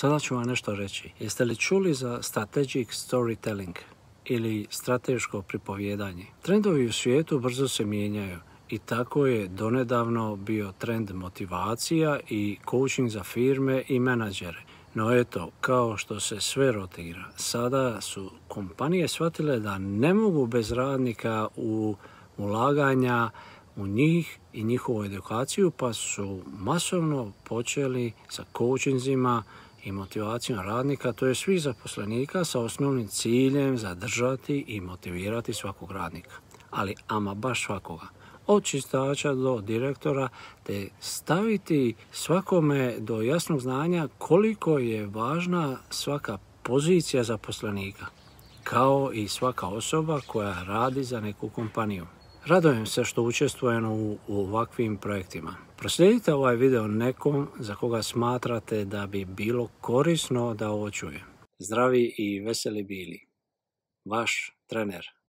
Sada ću vam nešto reći. Jeste li čuli za strategic storytelling ili strateško pripovijedanje? Trendovi u svijetu brzo se mijenjaju i tako je donedavno bio trend motivacija i coaching za firme i menadžere. No eto, kao što se sve rotira, sada su kompanije shvatile da ne mogu bez radnika u ulaganja u njih i njihovu edukaciju, pa su masovno počeli sa coachingzima i motivacijom radnika, to je svih zaposlenika sa osnovnim ciljem zadržati i motivirati svakog radnika. Ali ama baš svakoga. Od čistača do direktora, te staviti svakome do jasnog znanja koliko je važna svaka pozicija zaposlenika, kao i svaka osoba koja radi za neku kompaniju. Radujem se što učestvujem u ovakvim projektima. Proslijedite ovaj video nekom za koga smatrate da bi bilo korisno da ovo čuje. Zdravi i veseli bili. Vaš trener.